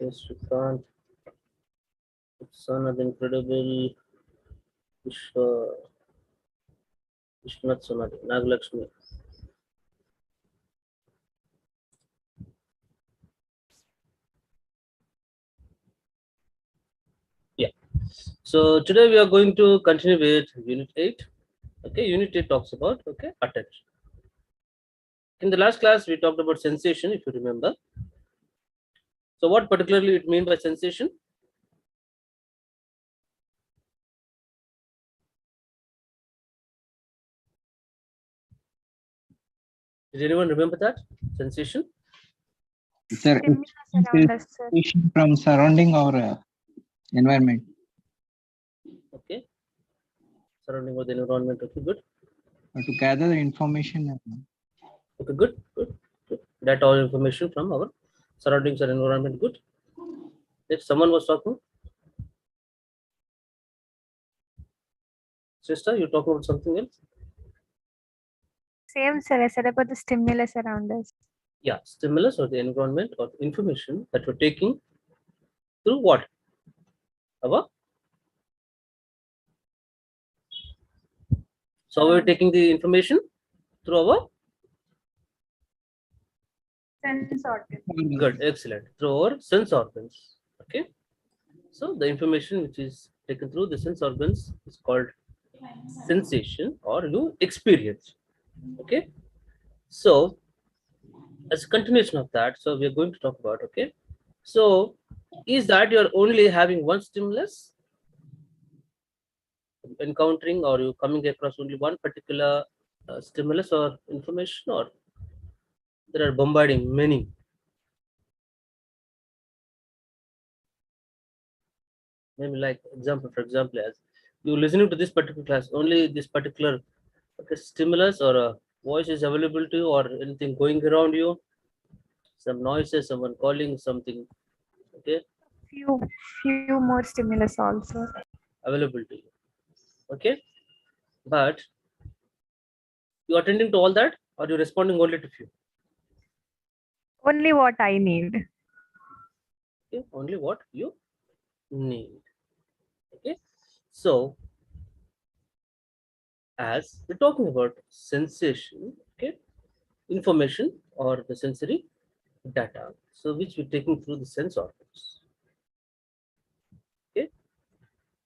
Okay, Shrikant, son of the incredible Vishwanath Sonali, Nagalakshmi. Yeah. So today we are going to continue with Unit 8. Okay, Unit 8 talks about attention. In the last class, we talked about sensation, if you remember. So what particularly it mean by sensation? Did anyone remember that? Sensation? Sir, Stimulus it's around us, sir. sensation from surrounding or environment. Okay. Surrounding or the environment. Okay, good. To gather the information. Okay, good. That all information from our surroundings and environment. Good. If someone was talking, sister, you talking about something else? Same, sir. I said about the stimulus around us. Yeah, stimulus or the environment or the information that we're taking through what? So we're taking the information through our Sense organ. good, excellent, through our sense organs. Okay. So the information which is taken through the sense organs is called sensation or you experience. Okay. So as a continuation of that, so we are going to talk about So is that you're only having one stimulus encountering or you coming across only one particular stimulus or information, or there are bombarding many? Maybe like for example, as you listening to this particular class, only this particular stimulus or a voice is available to you, or anything going around you, some noises, someone calling, something Few more stimulus also. available to you. Okay, but you attending to all that, or you responding only to few? Only what I need. Okay, only what you need. Okay, so as we're talking about sensation, information or the sensory data, so which we're taking through the sense organs. Okay,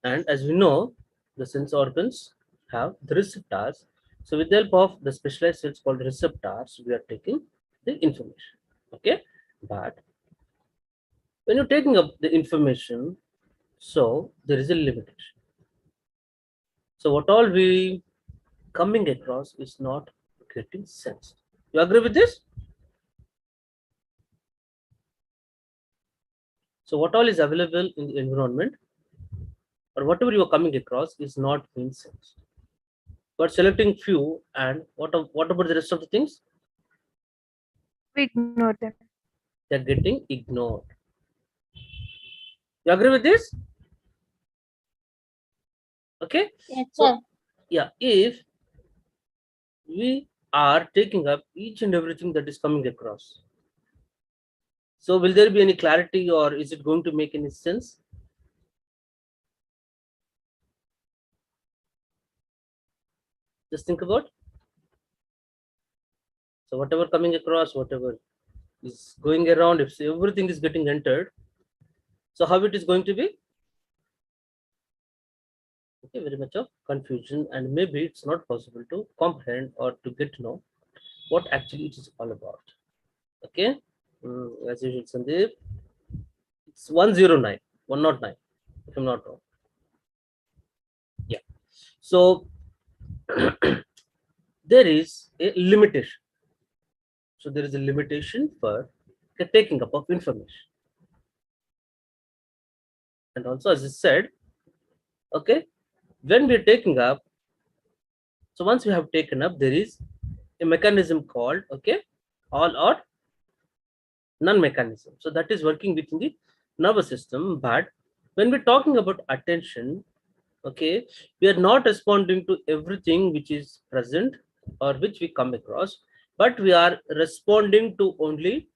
and as we know, the sense organs have the receptors. So with the help of the specialized cells called receptors, we are taking the information. Okay, but when you're taking up the information, so there is a limitation. So what all we coming across is not getting sensed. You agree with this? So what all is available in the environment or whatever you are coming across is not being sensed. But selecting few, and what about the rest of the things? We ignore them. They're getting ignored. You agree with this? Okay. Yes, So sir. yeah, if we are taking up each and everything that is coming across, so will there be any clarity, or is it going to make any sense? Just think about. So whatever coming across, whatever is going around, if everything is getting entered, so how it is going to be? Okay, very much of confusion, and maybe it's not possible to comprehend or to get to know what actually it is all about. Okay, as usual, Sandeep, it's 109, 109, if I'm not wrong. Yeah. So there is a limitation. So there is a limitation for the taking up of information. And also, as I said, okay, when we're taking up, so once we have taken up, there is a mechanism called all or none mechanism. So that is working within the nervous system. But when we're talking about attention, okay, we are not responding to everything which is present or which we come across, but we are responding to only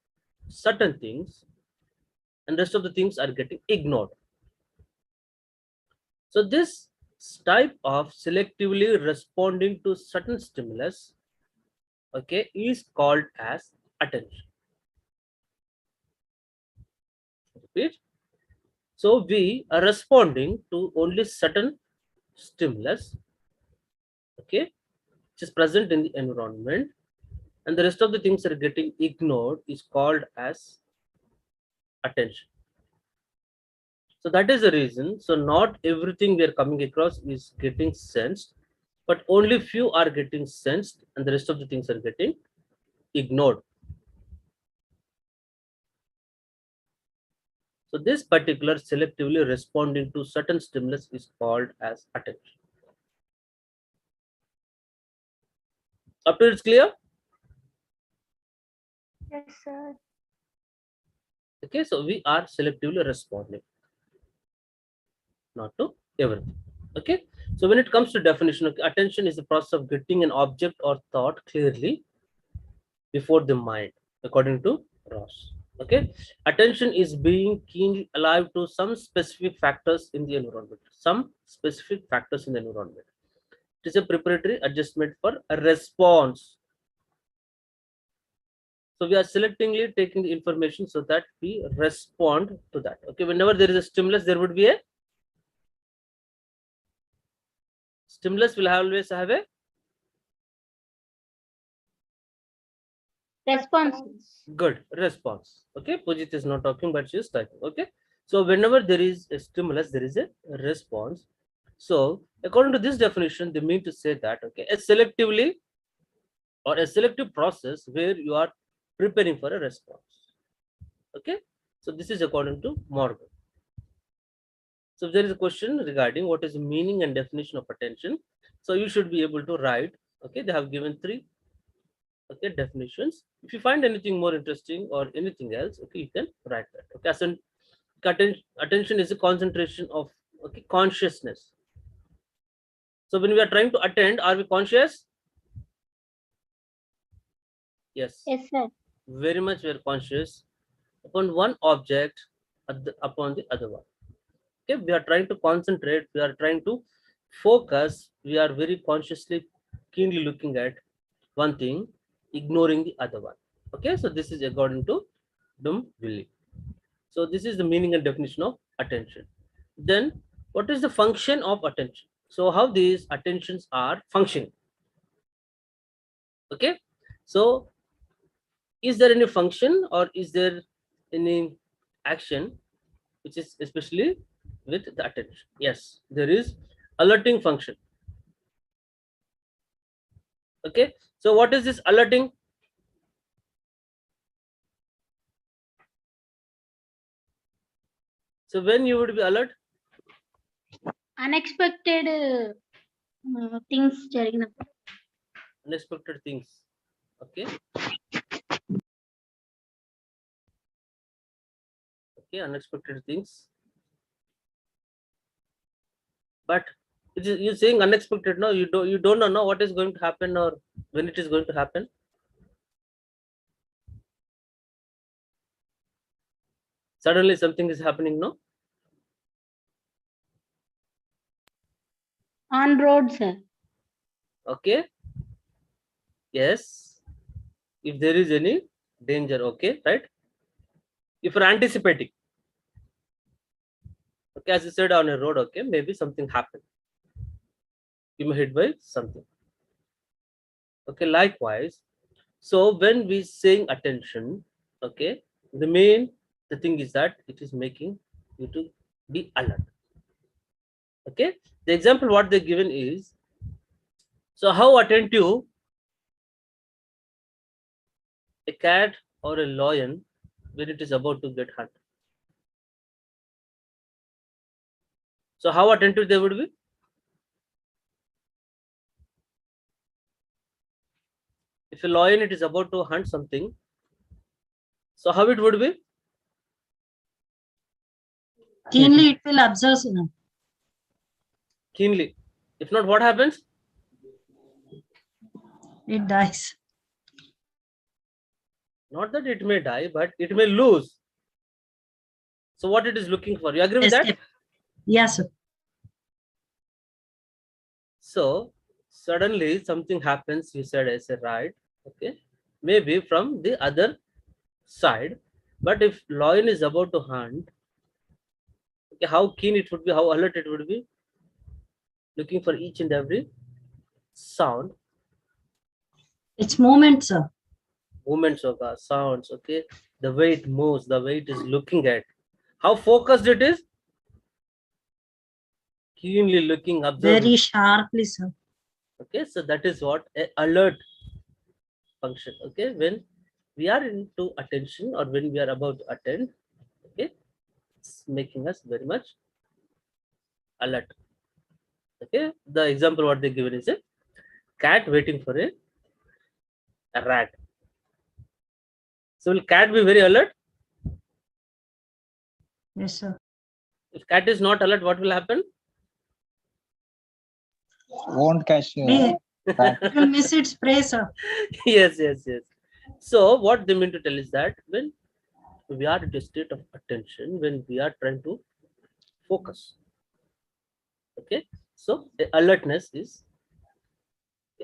certain things, and rest of the things are getting ignored. So this type of selectively responding to certain stimulus, okay, is called as attention. Repeat. So we are responding to only certain stimulus, okay, which is present in the environment, and the rest of the things are getting ignored is called as attention. So that is the reason. So not everything we are coming across is getting sensed, but only few are getting sensed, and the rest of the things are getting ignored. So this particular selectively responding to certain stimulus is called as attention. Up to it's clear? Yes, sir. Okay, so we are selectively responding, not to everything. Okay, so when it comes to definition, okay, attention is the process of getting an object or thought clearly before the mind, according to Ross. Okay, attention is being keenly alive to some specific factors in the environment. Some specific factors in the environment. It is a preparatory adjustment for a response. So we are selectively taking the information so that we respond to that. Okay, whenever there is a stimulus, there would be a stimulus will always have a Responses. good response. Okay, Pujit is not talking, but she is typing. Okay, so whenever there is a stimulus, there is a response. So according to this definition, they mean to say that okay, a selectively or a selective process where you are preparing for a response. Okay, so this is according to Morgan. So if there is a question regarding what is the meaning and definition of attention, so you should be able to write. Okay, they have given 3 okay definitions. If you find anything more interesting or anything else, okay, you can write that. Okay, so attention is a concentration of okay consciousness. So when we are trying to attend, are we conscious? Yes, Yes, sir. very much we are conscious upon one object upon the other one. Okay, we are trying to concentrate, we are trying to focus, we are very consciously keenly looking at one thing, ignoring the other one. Okay, so this is according to Willi. So this is the meaning and definition of attention. Then what is the function of attention? So how these attentions are functioning? Okay, so is there any function or is there any action which is especially with the attention? Yes, there is alerting function. Okay, so what is this alerting? So when you would be alert? Unexpected things జరిగినప్పుడు. Unexpected things. Okay, okay, unexpected things. But it is, you're saying unexpected, no, you don't know what is going to happen or when it is going to happen. Suddenly something is happening, no? On road, sir. Okay, yes, if there is any danger, okay, right? If you're anticipating, okay, as you said, on a road, okay, maybe something happened, you may hit by something. Okay, likewise, so when we saying attention, okay, the thing is that it is making you to be alert. Okay, the example what they given is, so how attentive a cat or a lion when it is about to get hunted. So how attentive they would be? If a lion it is about to hunt something, so how it would be? Keenly it will observe, sir. Keenly. If not, what happens? It dies. Not that it may die, but it may lose. So what it is looking for? You agree with that? Escape. Yes, sir. So suddenly something happens. You said I said right. Okay, maybe from the other side. But if lion is about to hunt, okay, how keen it would be, how alert it would be, looking for each and every sound, It's movement, sir. movements of the sounds. Okay, the way it moves, the way it is looking at, how focused it is, keenly looking, observing. Very sharply, sir. Okay, so that is what a alert function. Okay, when we are into attention or when we are about to attend, okay, it's making us very much alert. Okay, the example what they given is a cat waiting for a rat. So will cat be very alert? Yes, sir. If cat is not alert, what will happen? Won't catch. May- Rat. It will miss its prey, sir. Yes. So what they mean to tell is that when we are in a state of attention, when we are trying to focus, okay, so the alertness is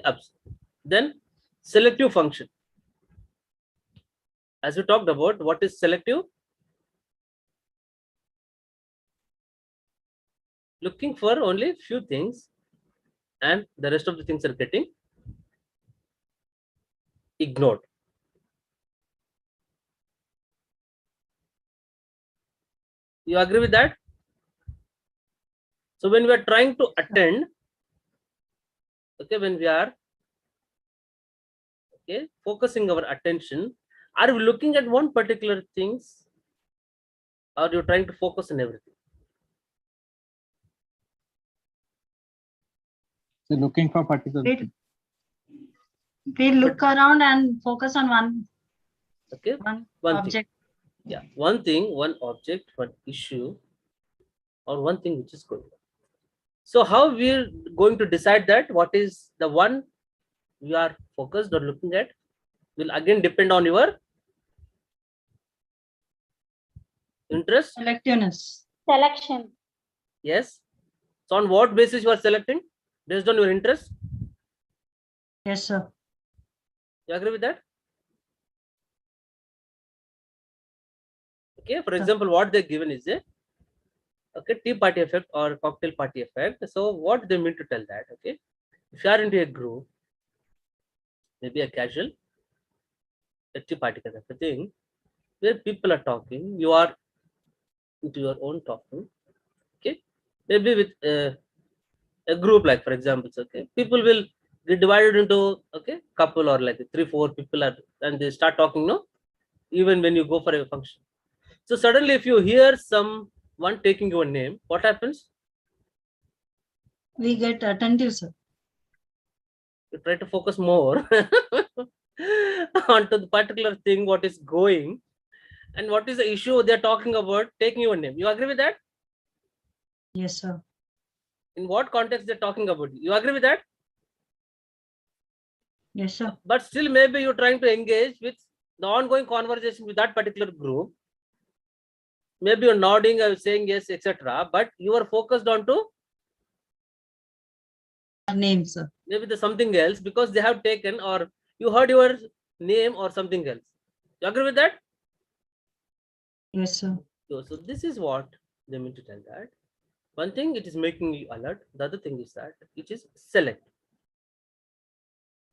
absent. Then selective function. As we talked about, what is selective? Looking for only few things and the rest of the things are getting ignored. You agree with that? So when we are trying to attend, okay, when we are okay focusing our attention, are we looking at one particular things or you're trying to focus on everything? So looking for particular. We, we look around and focus on Okay, one one thing. object. Yeah, one thing, one object, one issue, or one thing which is going on. So how we're going to decide that what is the one we are focused or looking at will again depend on your interest. Selectiveness. Selection. Yes. So on what basis you are selecting? Based on your interest. Yes, sir. You agree with that? Okay. For Sure. example, what they're given is a okay tea party effect or cocktail party effect. So what they mean to tell that? Okay, if you are into a group, maybe a casual a tea party kind of a thing, where people are talking, you are into your own talking. Okay, maybe with a group like for example, okay, people will get divided into okay couple or like 3-4 people are and they start talking. No, even when you go for a function. So suddenly, if you hear someone taking your name, what happens? We get attentive, sir. You try to focus more onto the particular thing, what is going, and what is the issue they're talking about, taking your name. You agree with that? Yes, sir. In what context they're talking about you? You agree with that? Yes, sir. But still, maybe you're trying to engage with the ongoing conversation with that particular group. Maybe you're nodding or saying yes, etc. But you are focused on to Name, sir. maybe the something else because they have taken or you heard your name or something else. You agree with that? Yes, sir. So this is what they mean to tell that. One thing it is making you alert. The other thing is that it is select.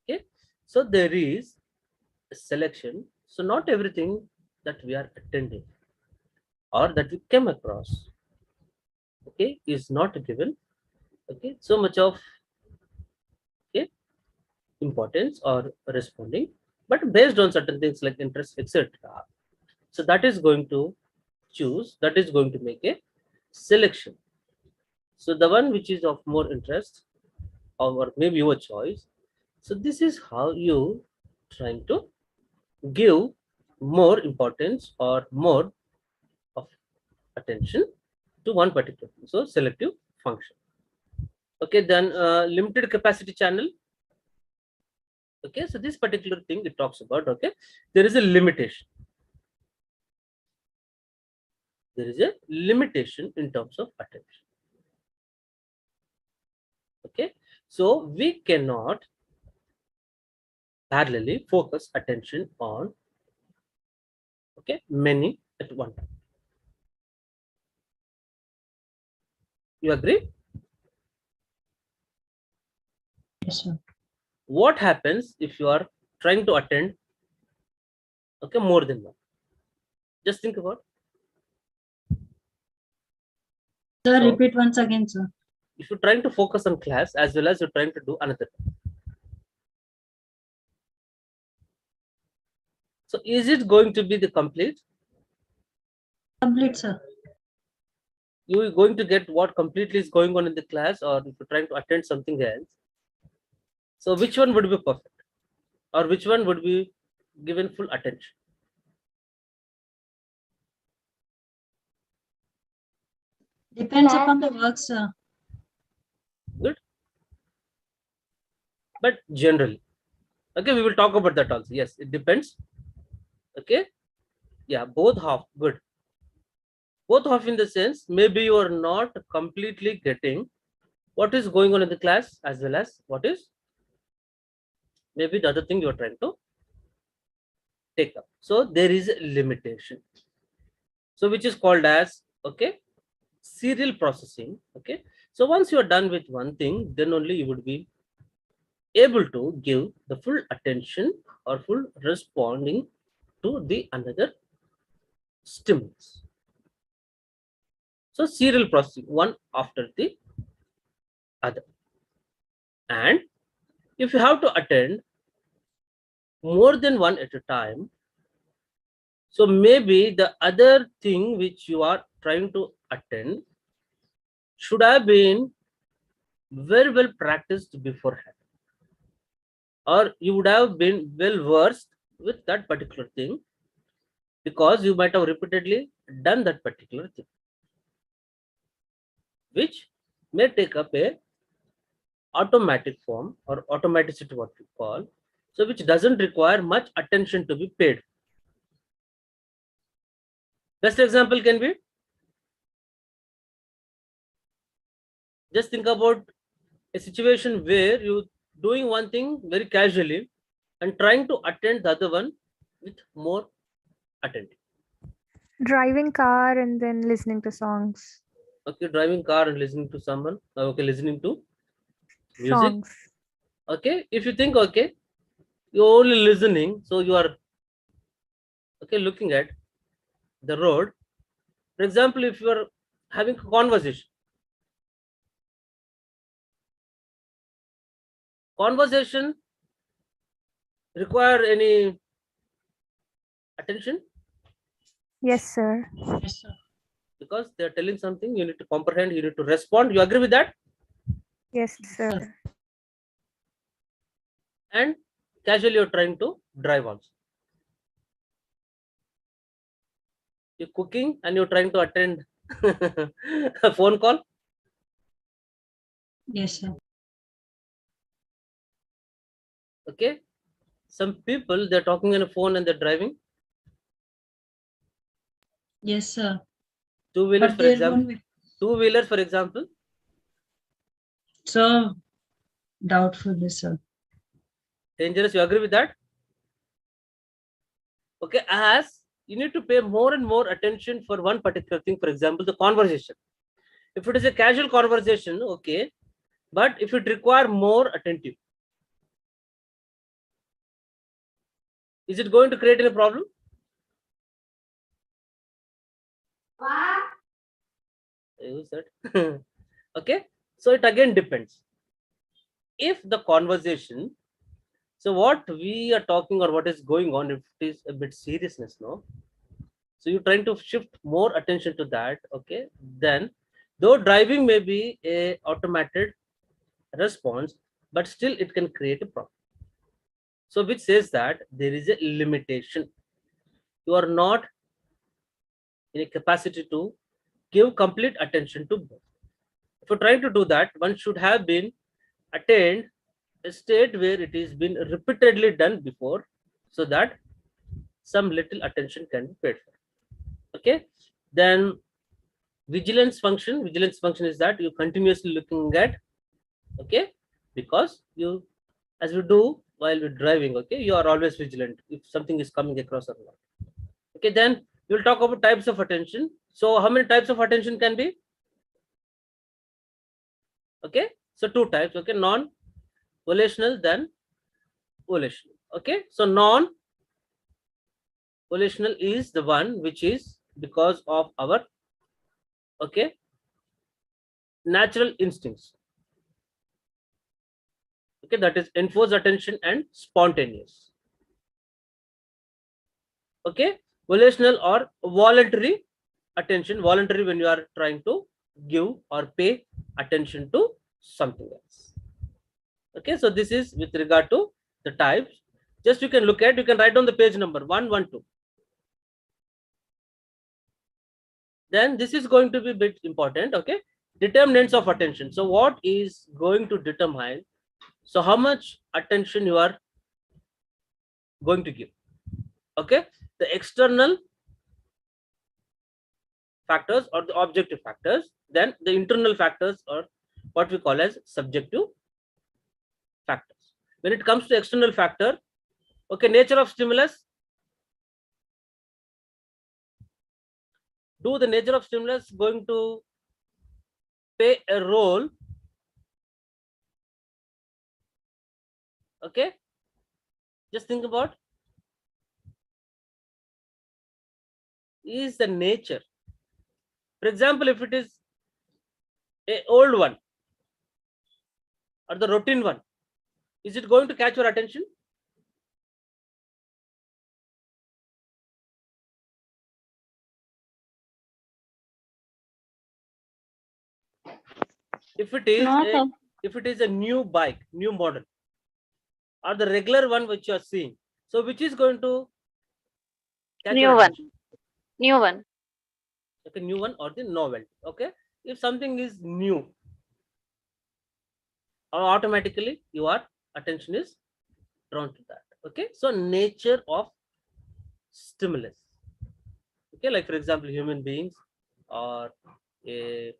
Okay. So there is a selection. So not everything that we are attending or that we came across, okay, is not given, okay, so much of okay importance or responding, but based on certain things like interest, etc. So that is going to choose, that is going to make a selection. So the one which is of more interest or maybe your choice. So this is how you trying to give more importance or more of attention to one particular thing. So selective function. Okay, then limited capacity channel. Okay, so this particular thing it talks about, okay, there is a limitation. there is a limitation in terms of attention. Okay, so we cannot parallelly focus attention on many at one time. You agree? Yes, sir. What happens if you are trying to attend more than one? Just think about. Sir, So- repeat once again, sir. If you're trying to focus on class as well as you're trying to do another. So is it going to be the complete? Complete, sir. You are going to get what completely is going on in the class, or if you're trying to attend something else. So which one would be perfect, or which one would be given full attention? Depends upon the work, sir. Good. But generally, we will talk about that also. Yes, it depends. Okay, yeah, both half good. Both half in the sense, maybe you are not completely getting what is going on in the class as well as what is maybe the other thing you are trying to take up. So there is a limitation. So which is called as serial processing. Okay, so once you are done with one thing, then only you would be able to give the full attention or full responding to the another stimulus. So serial processing, one after the other. And if you have to attend more than one at a time, so maybe the other thing which you are trying to attend should have been very well practiced beforehand, or you would have been well versed with that particular thing because you might have repeatedly done that particular thing, which may take up a automatic form or automaticity, what we call, so which doesn't require much attention to be paid. Best example can be, just think about a situation where you doing one thing very casually and trying to attend the other one with more attention. Driving car and then listening to songs. Okay, driving car and listening to someone. Listening to music. Songs. Okay, if you think you're only listening, so you are looking at the road. For example, if you are having a conversation require any attention? Yes, sir. Yes, sir. Because they are telling something, you need to comprehend, you need to respond. You agree with that? Yes, sir. And casually you're trying to drive also. You're cooking and you're trying to attend a phone call. Yes, sir. Okay, some people, they're talking on a phone and they're driving. Yes, sir. Two-wheelers, But for there example. won't be. Two-wheelers, for example. So doubtful, sir. Dangerous. You agree with that? Okay, as you need to pay more and more attention for one particular thing. For example, the conversation. If it is a casual conversation, okay, but if it require more attentive, is it going to create any problem? Use that. Okay, so it again depends. If the conversation, so what we are talking or what is going on, if it is a bit seriousness, no, so you're trying to shift more attention to that. Okay, then though driving may be a automated response, but still it can create a problem. So which says that there is a limitation. You are not in a capacity to give complete attention to both. If you're trying to do that, one should have been attained a state where it is been repeatedly done before, so that some little attention can be paid for. Okay, Then vigilance function is that you continuously looking at, okay, because you, as we do while we're driving, okay, you are always vigilant if something is coming across or not. Okay, then we'll talk about types of attention. So how many types of attention can be? Okay, so two types. Okay, non-volitional, then volitional. Okay, so non-volitional is the one which is because of our, okay, natural instincts. Okay, that is enforced attention and spontaneous. Okay, volitional or voluntary attention, voluntary when you are trying to give or pay attention to something else. Okay, so this is with regard to the types. Just you can look at, you can write down the page number 112. Then this is going to be a bit important. Okay, determinants of attention. So what is going to determine, so how much attention you are going to give? Okay, the external factors or the objective factors, then the internal factors or what we call as subjective factors. When it comes to external factor, okay, nature of stimulus. Do the nature of stimulus going to play a role? Okay, just think about, is the nature, for example, if it is a old one or the routine one, is it going to catch your attention? If it is Not a, a- if it is a new bike, new model, or the regular one which you are seeing, so which is going to catch New your one. attention? New one. Okay, new one or the novelty. Okay, if something is new, automatically your attention is drawn to that. Okay, so nature of stimulus. Okay, like for example, human beings or a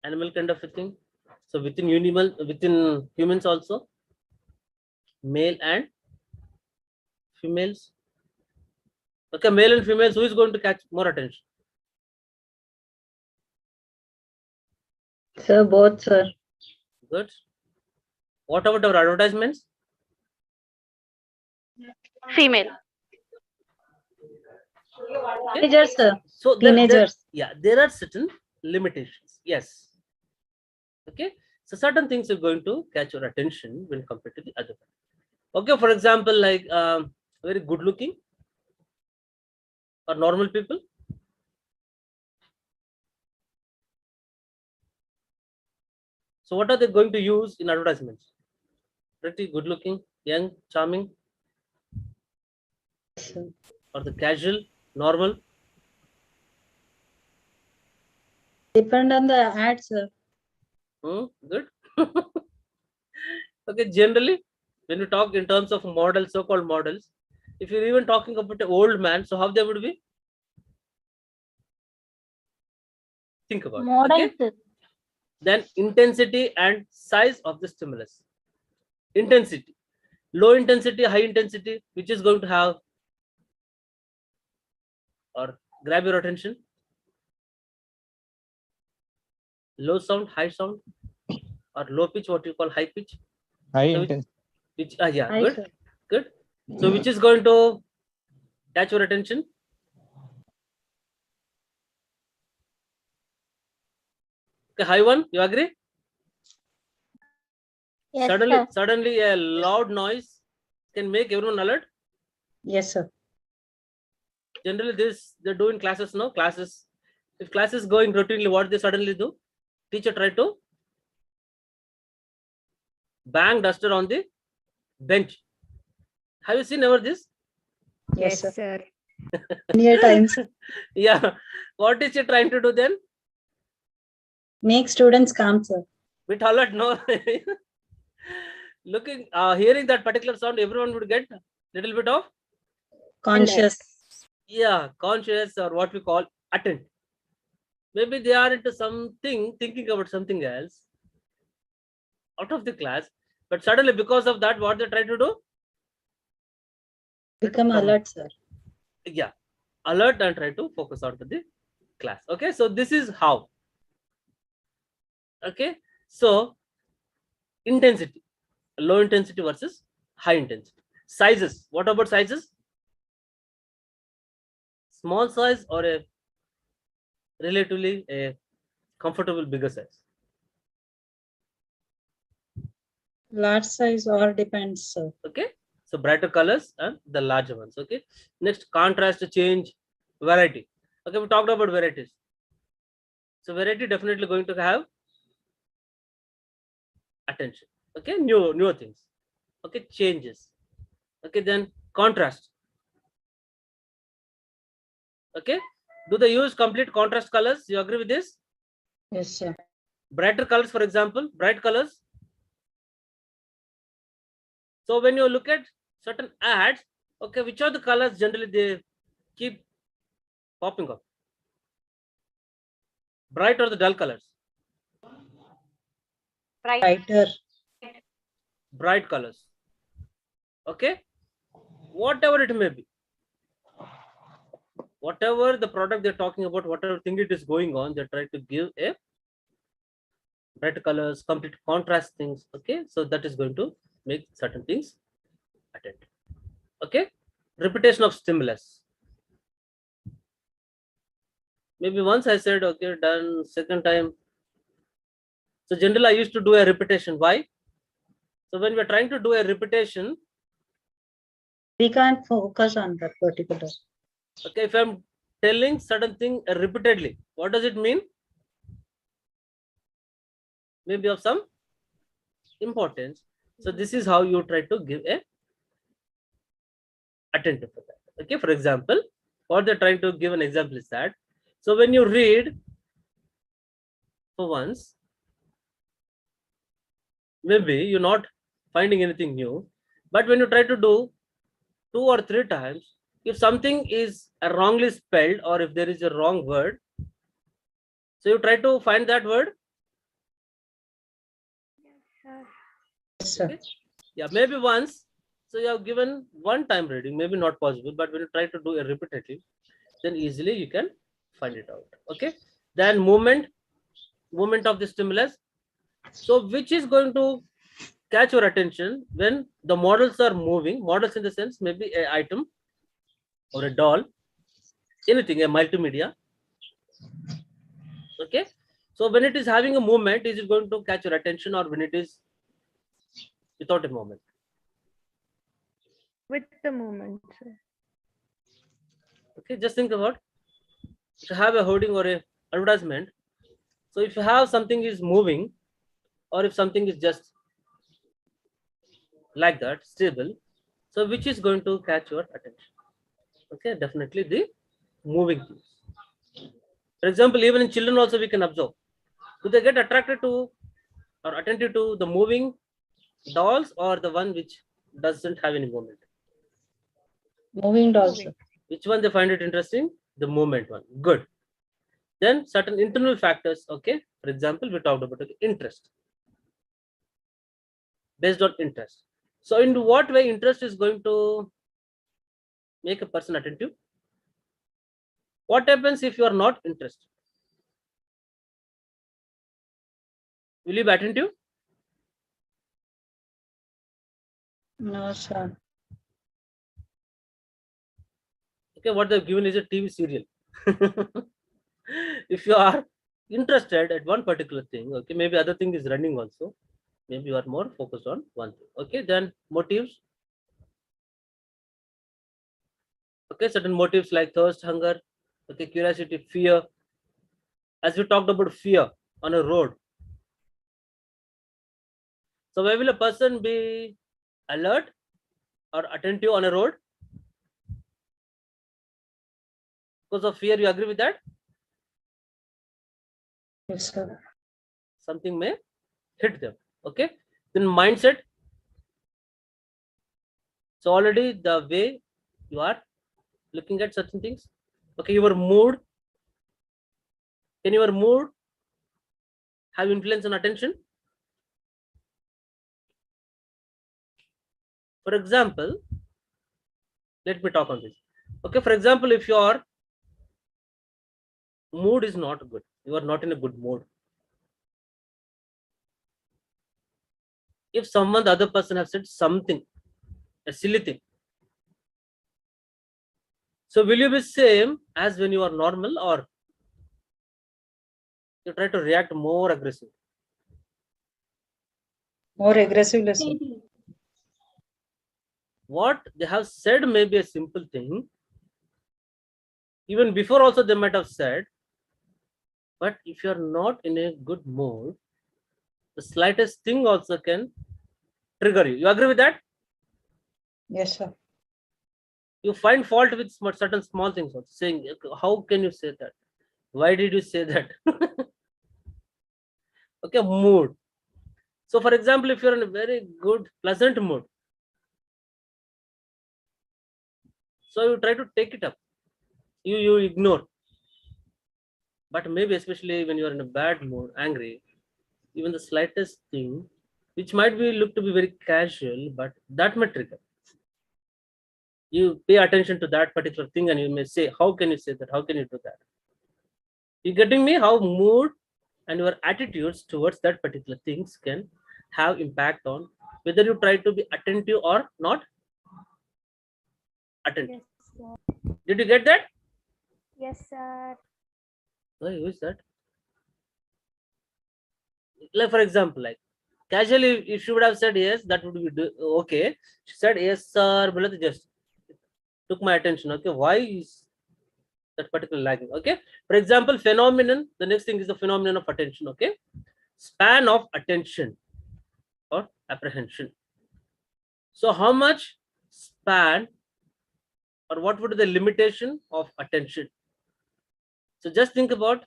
animal kind of a thing. So within humans also, male and females. Okay, male and females, who is going to catch more attention? Sir, both, sir. Good. What about our advertisements? Female. Teenagers, sir. So Teenagers. there are certain limitations. Yes. Okay. So certain things are going to catch your attention when compared to the other one. Okay. For example, like very good looking or normal people. So what are they going to use in advertisements? Pretty good looking, young, charming, or the casual, normal? Depend on the ad, sir. Good. Okay, generally, when you talk in terms of models, so-called models, if you're even talking about an old man, so how they would be? Think about it. models. Okay? Then intensity and size of the stimulus. Intensity, low intensity, high intensity, which is going to have or grab your attention? Low sound, high sound, or low pitch, what you call high pitch? High So intensity. which yeah, Hi, good, sir. good. So which is going to catch your attention? Okay, high one, you agree? Yes, Suddenly, sir. a loud noise can make everyone alert. Yes, sir. Generally, this they do in classes. No classes. If class is going routinely, what they suddenly do? Teacher try to bang duster on the bench. Have you seen ever this? Yes, Yes, sir. sir. Many times. Yeah. What is she trying to do then? Make students calm, sir. Bit alert, no. Looking, hearing that particular sound, everyone would get little bit of Conscious. yeah, conscious or what we call attent. Maybe they are into something, thinking about something else out of the class, but suddenly because of that, what they try to do? Become Come. alert, sir. Yeah, alert and try to focus on to the class. Okay, so this is how. Okay, so intensity, low intensity versus high intensity. Sizes, what about sizes? Small size or a relatively a comfortable bigger size? Large size or depends, sir. Okay, so brighter colors and the larger ones. Okay, next, contrast, change, variety. Okay, we talked about varieties. So variety definitely going to have attention. Okay, new things. Okay, changes. Okay, then contrast. Okay, do they use complete contrast colors? You agree with this? Yes, sir. Brighter colors, for example, bright colors. So when you look at certain ads, okay, which are the colors generally they keep popping up? Bright or the dull colors? Brighter. Bright colors. Okay, whatever it may be, whatever the product they're talking about, whatever thing it is going on, they try to give a bright colors, complete contrast things. Okay, so that is going to make certain things attentive. Okay, repetition of stimulus. Maybe once I said, okay, done, second time. So generally I used to do a repetition. Why? So when we're trying to do a repetition, We can't focus on that particular. okay, if I'm telling certain thing repeatedly, what does it mean? Maybe of some importance. So this is how you try to give a attentive for that. Okay, for example, what they're trying to give an example is that, so when you read for once, maybe you're not finding anything new, but when you try to do 2 or 3 times, if something is wrongly spelled or if there is a wrong word, so you try to find that word. Yes, sir. Okay. Yeah, maybe once. So you have given one time reading, maybe not possible, but when you try to do a repetitive, then easily you can find it out. Okay, then movement of the stimulus. So which is going to catch your attention when the models are moving? Models in the sense maybe a item or a doll, anything, a multimedia. Okay, so when it is having a movement, is it going to catch your attention, or when it is without a movement? With the movement, sir. Okay, just think about, if you have a hoarding or a advertisement, so if you have something is moving, or if something is just like that stable, so which is going to catch your attention? Okay, definitely the moving things. For example, even in children also we can observe, do they get attracted to or attentive to the moving dolls or the one which doesn't have any movement? Moving dolls, sir. Which one they find it interesting? The movement one. Good. Then certain internal factors. Okay, for example, we talked about interest, based on interest. So in what way interest is going to make a person attentive? What happens if you are not interested? Will you be attentive? No, sir. Okay, what they've given is a TV serial. If you are interested at one particular thing, okay, maybe other thing is running also, maybe you are more focused on one thing. Okay, then motives. Okay, certain motives like thirst, hunger, okay, curiosity, fear. As we talked about fear on a road, so where will a person be alert or attentive on a road? Because of fear, you agree with that? Yes, sir. Something may hit them. Okay, then mindset. So already the way you are looking at certain things. Okay, your mood. Can your mood have influence on attention? For example, let me talk on this. Okay, for example, if your mood is not good, you are not in a good mood. If someone, the other person have said something, a silly thing, so will you be same as when you are normal, or you try to react more aggressive? More aggressive, sir. What they have said may be a simple thing. Even before also they might have said, but if you are not in a good mood, the slightest thing also can trigger you. You agree with that? Yes, sir. You find fault with certain small things also, saying, how can you say that? Why did you say that? Okay, mood. So for example, if you're in a very good, pleasant mood, so you try to take it up. You ignore. But maybe especially when you are in a bad mood, angry, even the slightest thing, which might be look to be very casual, but that may trigger. You pay attention to that particular thing and you may say, how can you say that? How can you do that? You getting me? How mood and your attitudes towards that particular things can have impact on whether you try to be attentive or not attentive. Yes, sir. Did you get that? Yes, sir. Why, who is that? Like for example, like casually, if she would have said yes, that would be okay. She said yes, sir. But just took my attention. Okay, why is that particular lagging? Okay, for example, phenomenon. The next thing is the phenomenon of attention. Okay, span of attention or apprehension. So, how much span or what would be the limitation of attention? So, just think about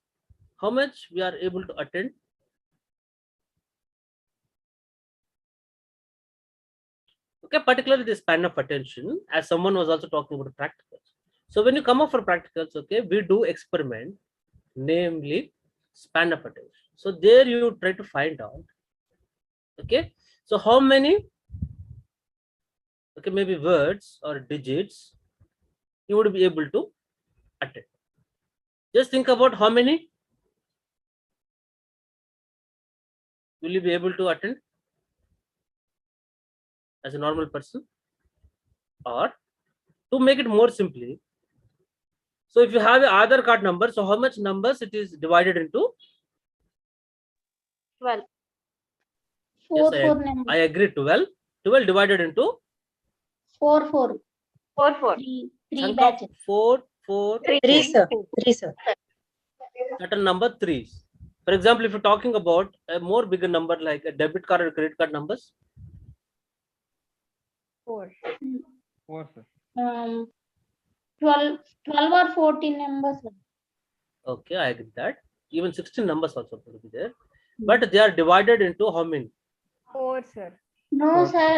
how much we are able to attend. Okay, particularly the span of attention, as someone was also talking about practicals. So when you come up for practicals, okay, we do experiment, namely span of attention. So there you try to find out, okay, so how many, okay, maybe words or digits you would be able to attend. Just think about how many will you be able to attend as a normal person, or to make it more simply. So if you have an Aadhaar card number, so how much numbers it is divided into? 12. Four, Yes, four numbers. I agree. 12. 12 divided into 4, 4. 4, 4. Three chunk of batches. 4, 4, 3, sir. 3, sir. certain number 3s. For example, if you're talking about a more bigger number like a debit card or credit card numbers, 4. 4, sir. 12 or 14 numbers. Sir. okay, I agree that. Even 16 numbers also will be there. But they are divided into how many? 4, sir. No, Four. sir.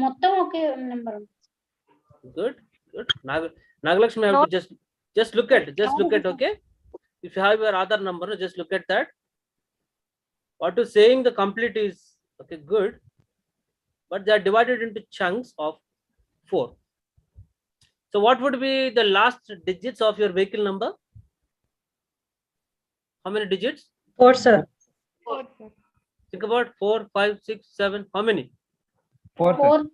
మొత్తం ఒకే number. Good, good. Nagalakshmi, I have to just look at, okay? If you have your Aadhaar number, just look at that. What you're saying, the complete is, okay, good. But they are divided into chunks of 4. So what would be the last digits of your vehicle number? How many digits? 4, sir. 4, sir. Think about 4, 5, 6, 7. How many? 4, sir. 4.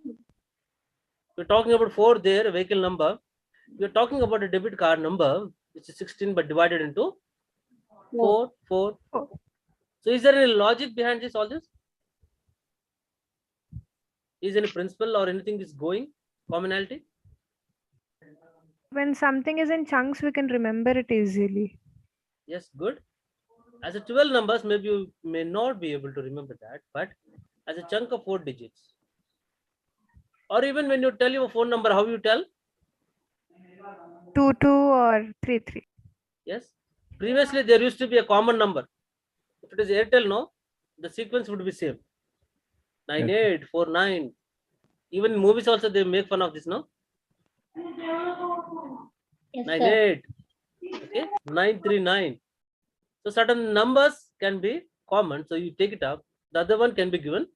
We're talking about 4 there, vehicle number. We're talking about a debit card number, which is 16, but divided into 4, 4. Four. So is there any logic behind this, all this? Is any principle or anything is going? Commonality? When something is in chunks, we can remember it easily. Yes, good. As a 12 numbers, maybe you may not be able to remember that, but as a chunk of 4 digits. Or even when you tell your phone number, how you tell? 2, 2 or 3, 3. Yes. Previously, there used to be a common number. If it is Airtel, no, the sequence would be same. 9849. Even in movies also they make fun of this, no? Yes, sir. 98. Okay, 939. So certain numbers can be common, so you take it up. The other one can be given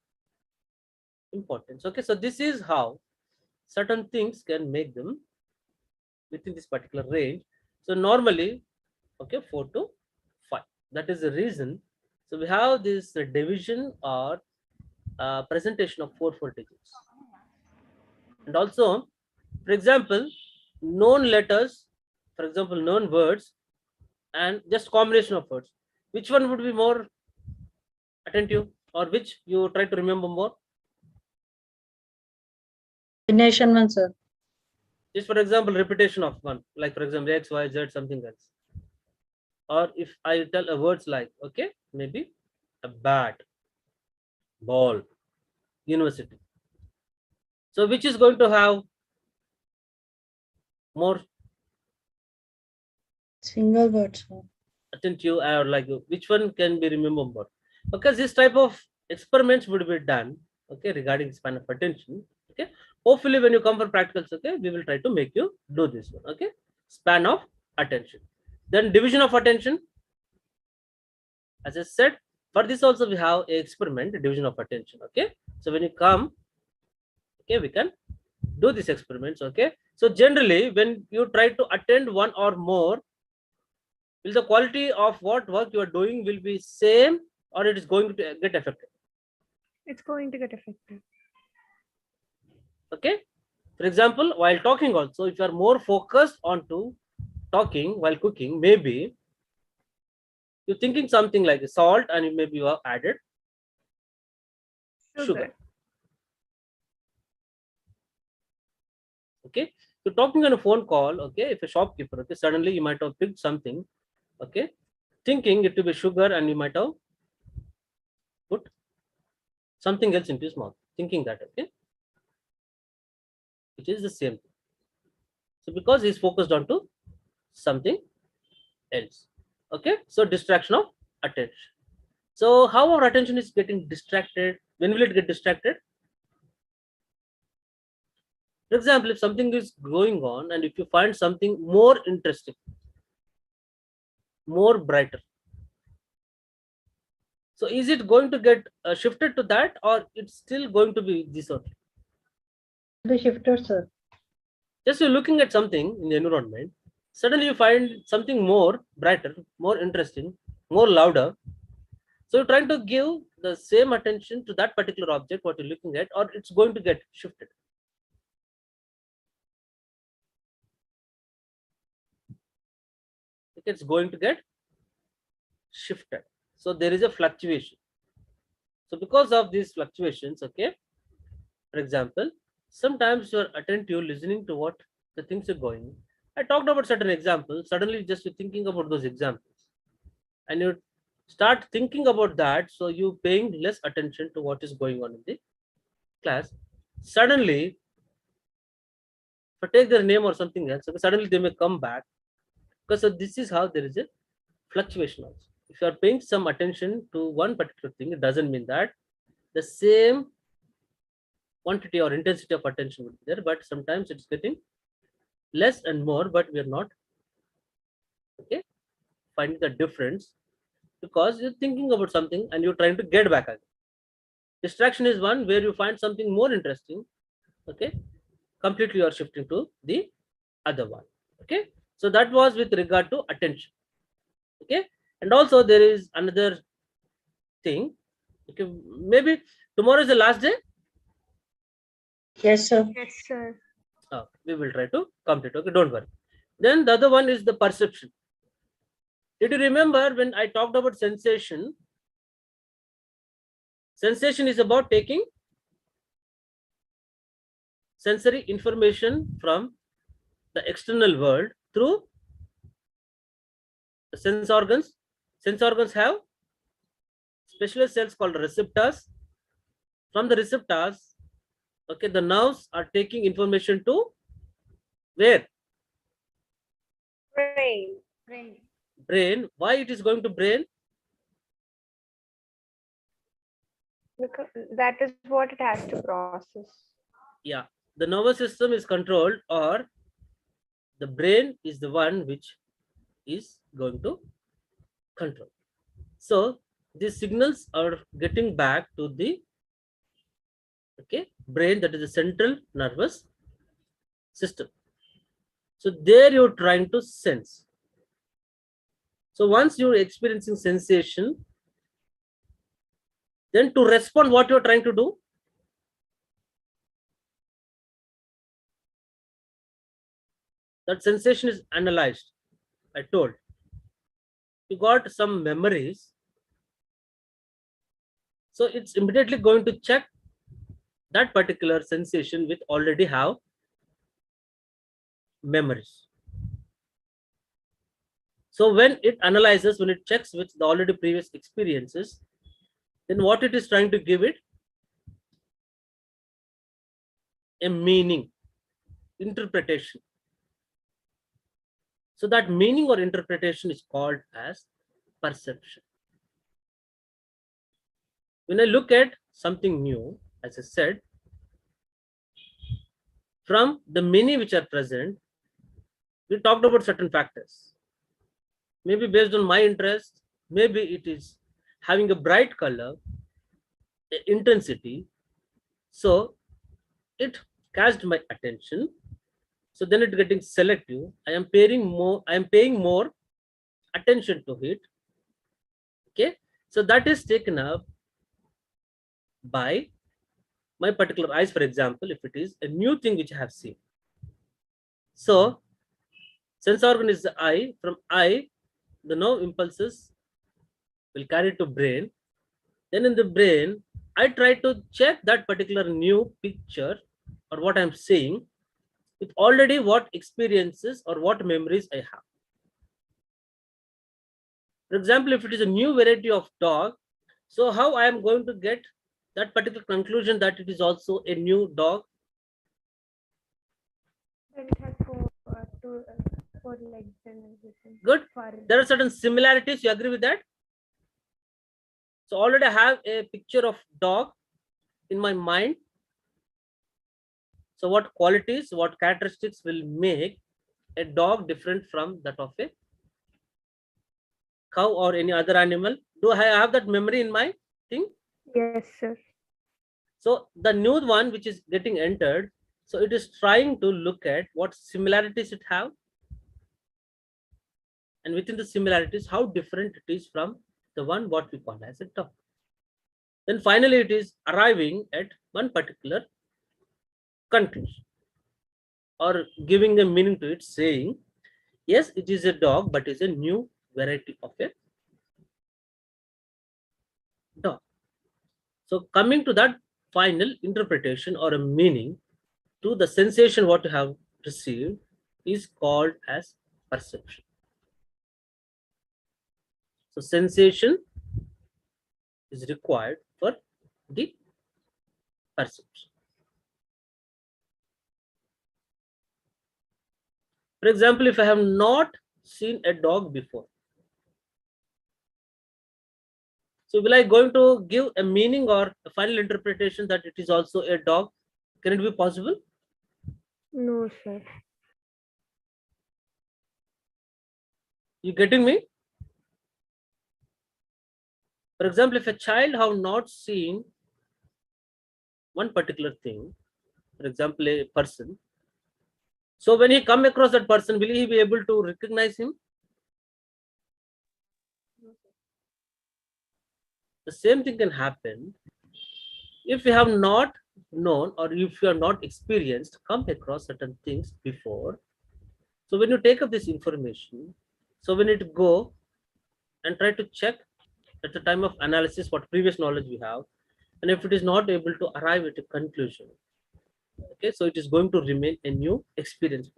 importance. Okay, so this is how certain things can make them within this particular range. So normally, okay, 4 to 5. That is the reason. So we have this division or presentation of 4 digits. And also, for example, known letters, for example, known words, and just combination of words. Which one would be more attentive, or which you try to remember more? Combination one, sir. Just for example, repetition of one, like for example, X, Y, Z, something else. Or if I tell a words like, okay, maybe a bat, ball, university. So which is going to have more Single word, sir. attentive, or like which one can be remembered more? Because this type of experiments would be done, okay, regarding span of attention. Okay, hopefully when you come for practicals, okay, we will try to make you do this one. Okay, span of attention. Then division of attention. As I said, for this also we have a experiment, division of attention. Okay, so when you come, okay, we can do these experiments. Okay, so generally when you try to attend one or more, will the quality of what work you are doing will be same, or it is going to get affected? It's going to get affected. Okay, for example, while talking also, if you are more focused on to talking while cooking, maybe you're thinking something like salt, and maybe you have added sugar. Okay, so talking on a phone call, okay, if a shopkeeper, okay, suddenly you might have picked something, okay, thinking it to be sugar, and you might have put something else into his mouth, thinking that, okay, which is the same thing. So because he's focused on to something else. Okay, so distraction of attention. So how our attention is getting distracted? When will it get distracted? For example, if something is going on and if you find something more interesting, more brighter, so is it going to get shifted to that, or it's still going to be this only? The shifter, sir. Just you're looking at something in the environment, suddenly you find something more brighter, more interesting, more louder. So you're trying to give the same attention to that particular object what you're looking at, or it's going to get shifted. It's going to get shifted. So there is a fluctuation. So because of these fluctuations, okay, for example, sometimes you're attentive listening to what the things are going. I talked about certain examples. Suddenly just you're thinking about those examples, and you start thinking about that, so you paying less attention to what is going on in the class. Suddenly, if I take their name or something else, okay, suddenly they may come back, because so this is how there is a fluctuation also. If you are paying some attention to one particular thing, it doesn't mean that the same quantity or intensity of attention would be there, but sometimes it's getting less and more, but we are not, okay, finding the difference, because you're thinking about something and you're trying to get back again. Distraction is one where you find something more interesting, okay, completely you are shifting to the other one. Okay, so that was with regard to attention. Okay, and also there is another thing. Okay, maybe tomorrow is the last day. Yes, sir. Yes, sir. We will try to complete. Okay, don't worry. Then the other one is the perception. Did you remember when I talked about sensation? Sensation is about taking sensory information from the external world through the sense organs. Sense organs have special cells called receptors. From the receptors, okay, the nerves are taking information to where? Brain. Why it is going to brain? Because that is what it has to process. Yeah, the nervous system is controlled, or the brain is the one which is going to control. So these signals are getting back to the brain, that is the central nervous system. So there you're trying to sense. So once you're experiencing sensation, then to respond, what you're trying to do? That sensation is analyzed. I told you got some memories, so it's immediately going to check that particular sensation with already have memories. So when it analyzes, when it checks with the already previous experiences, then what it is trying to give it? A meaning, interpretation. So that meaning or interpretation is called as perception. When I look at something new, as I said, from the many which are present, we talked about certain factors. Maybe based on my interest, maybe it is having a bright color, intensity. So it catched my attention. So then it getting selective. I am paying more attention to it. Okay. So that is taken up by my particular eyes, for example, if it is a new thing which I have seen. So sense organ is the eye. From eye, the nerve impulses will carry to brain. Then in the brain, I try to check that particular new picture or what I'm seeing with already what experiences or what memories I have. For example, if it is a new variety of dog, so how I am going to get that particular conclusion that it is also a new dog? And it has four legs and everything. Good. Far- There are certain similarities. You agree with that? So already I have a picture of dog in my mind. So what qualities, what characteristics will make a dog different from that of a cow or any other animal? Do I have that memory in my thing? Yes, sir. So the new one which is getting entered, so it is trying to look at what similarities it have, and within the similarities, how different it is from the one what we call as a dog. Then finally, it is arriving at one particular conclusion or giving a meaning to it, saying, yes, it is a dog, but is a new variety of a dog. So coming to that final interpretation or a meaning to the sensation what you have received is called as perception. So sensation is required for the perception. For example, if I have not seen a dog before, so will I going to give a meaning or a final interpretation that it is also a dog? Can it be possible? No, sir. You getting me? For example, if a child have not seen one particular thing, for example, a person, so when he come across that person, will he be able to recognize him? The same thing can happen if you have not known or if you are not experienced, come across certain things before. So when you take up this information, so when it go and try to check at the time of analysis what previous knowledge we have, and if it is not able to arrive at a conclusion, okay, so it is going to remain a new experience.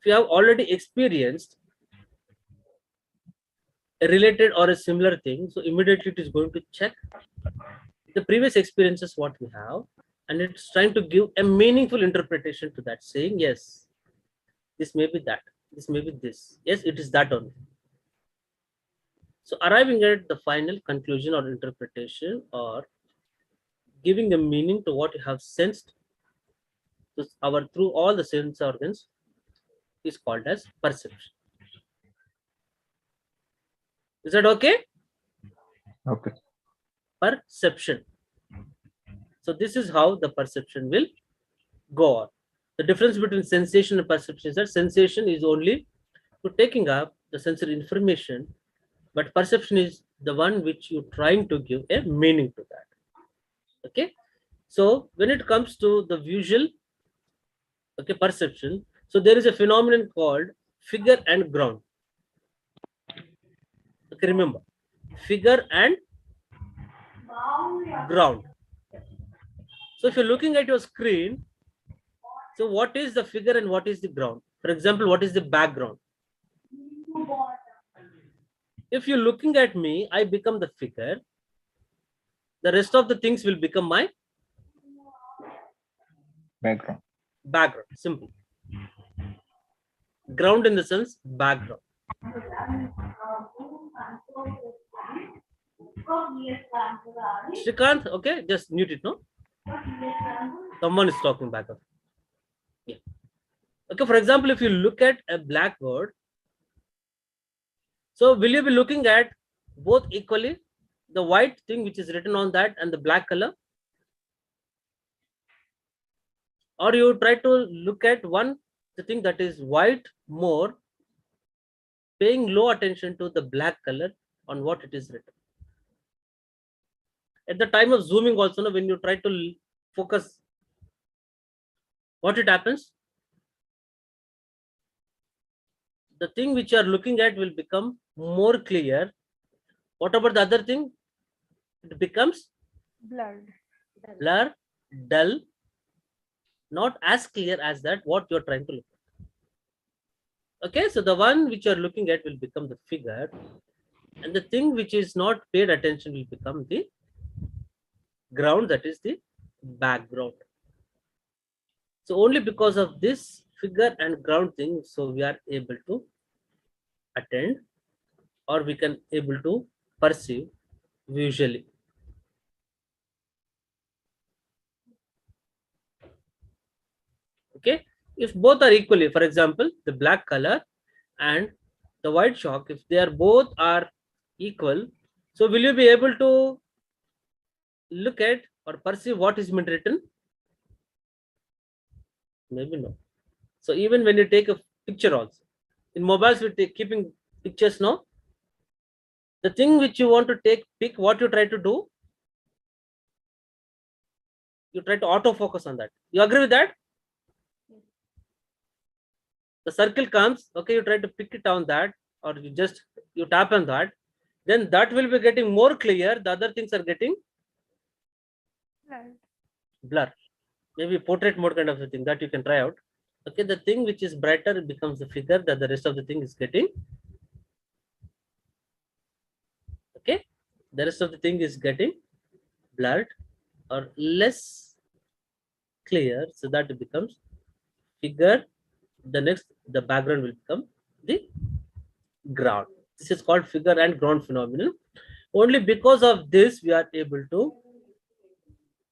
If you have already experienced a related or a similar thing, so immediately it is going to check the previous experiences what we have, and it's trying to give a meaningful interpretation to that, saying, yes, this may be that, this may be this, yes, it is that only. So arriving at the final conclusion or interpretation or giving a meaning to what you have sensed through all the sense organs is called as perception. Is that okay? Okay. Perception. So this is how the perception will go on. The difference between sensation and perception is that sensation is only to taking up the sensory information, but perception is the one which you're trying to give a meaning to that. Okay. So when it comes to the visual, okay, perception, so there is a phenomenon called figure and ground. Okay, remember, figure and ground. So if you're looking at your screen, so what is the figure and what is the ground? For example, what is the background? If you're looking at me, I become the figure. The rest of the things will become my Background. background. Simple. Ground in the sense background. Shrikant, okay, just mute it, no? Someone is talking back up. Yeah. Okay, for example, if you look at a blackboard, so will you be looking at both equally, the white thing which is written on that and the black color? Or you try to look at one, the thing that is white more, paying low attention to the black color on what it is written. At the time of zooming also, no, when you try to focus, what it happens? The thing which you are looking at will become more clear. What about the other thing? It becomes Blurred. blur, dull, not as clear as that what you're trying to look at. Okay, so the one which you're looking at will become the figure, and the thing which is not paid attention will become the ground, that is the background. So only because of this figure and ground thing, so we are able to attend, or we can able to perceive visually. Okay, if both are equally, for example, the black color and the white chalk, if they are both are equal, so will you be able to look at or perceive what is been written? Maybe no. So even when you take a picture also, in mobiles we take keeping pictures now, the thing which you want to take pick, what you try to do, you try to autofocus on that. You agree with that? The circle comes, okay, you try to pick it on that, or you tap on that, then that will be getting more clear, the other things are getting Blurred. blur. Maybe portrait mode kind of a thing that you can try out. Okay, the thing which is brighter becomes the figure, that the rest of the thing is getting, okay, the rest of the thing is getting blurred or less clear, so that it becomes figure. The next, the background will become the ground. This is called figure and ground phenomenon. Only because of this we are able to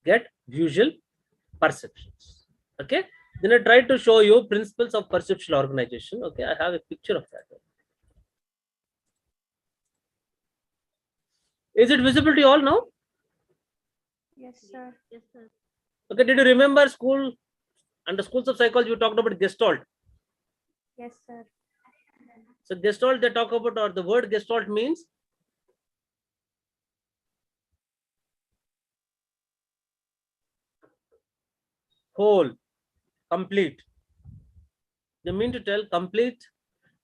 get visual perceptions. Okay, then I try to show you principles of perceptual organization. Okay, I have a picture of that. Is it visible to you all now? Yes, sir. Okay, did you remember school, under schools of psychology we talked about Gestalt? Yes, sir. So Gestalt they talk about, or the word Gestalt means whole, complete. They mean to tell complete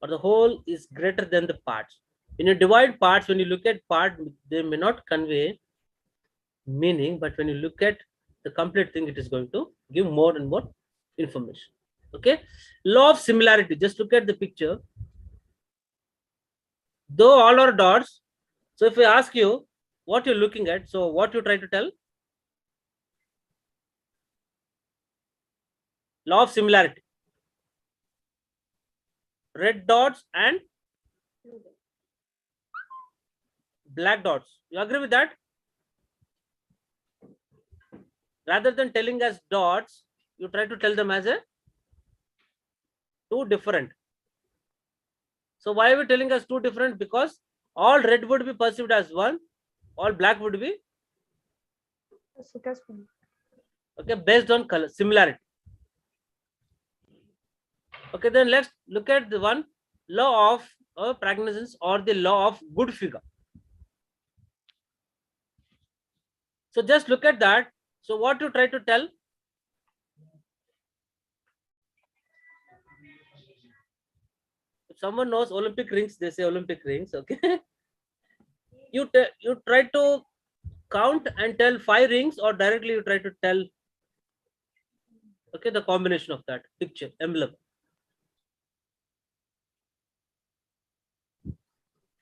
or the whole is greater than the parts. When you divide parts, when you look at part, they may not convey meaning, but when you look at the complete thing, it is going to give more and more information. Okay, law of similarity, just look at the picture. Though all are dots, so if I ask you what you're looking at, so what you try to tell? Law of similarity. Red dots and black dots. You agree with that? Rather than telling as dots, you try to tell them as a two different. So why are we telling us two different? Because all red would be perceived as one, all black would be Successful. okay based on color similarity. Okay, then let's look at the one law of pragmatism or the law of good figure. So just look at that. So what you try to tell? If someone knows Olympic rings, they say Olympic rings. Okay, you try to count and tell 5 rings, or directly you try to tell okay the combination of that picture emblem.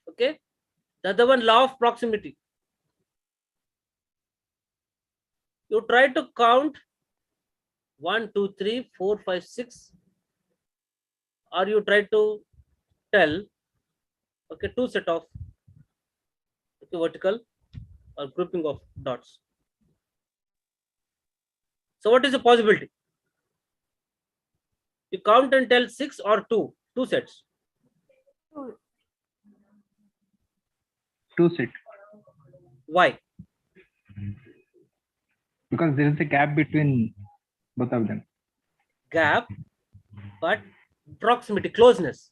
Okay, the other one, law of proximity. You try to count 1, 2, 3, 4, 5, 6, or you try to tell okay 2 set of okay, vertical or grouping of dots. So what is the possibility? You count and tell 6 or 2 sets. Two set. Why? Because there is a gap between both of them. Gap, but proximity, closeness.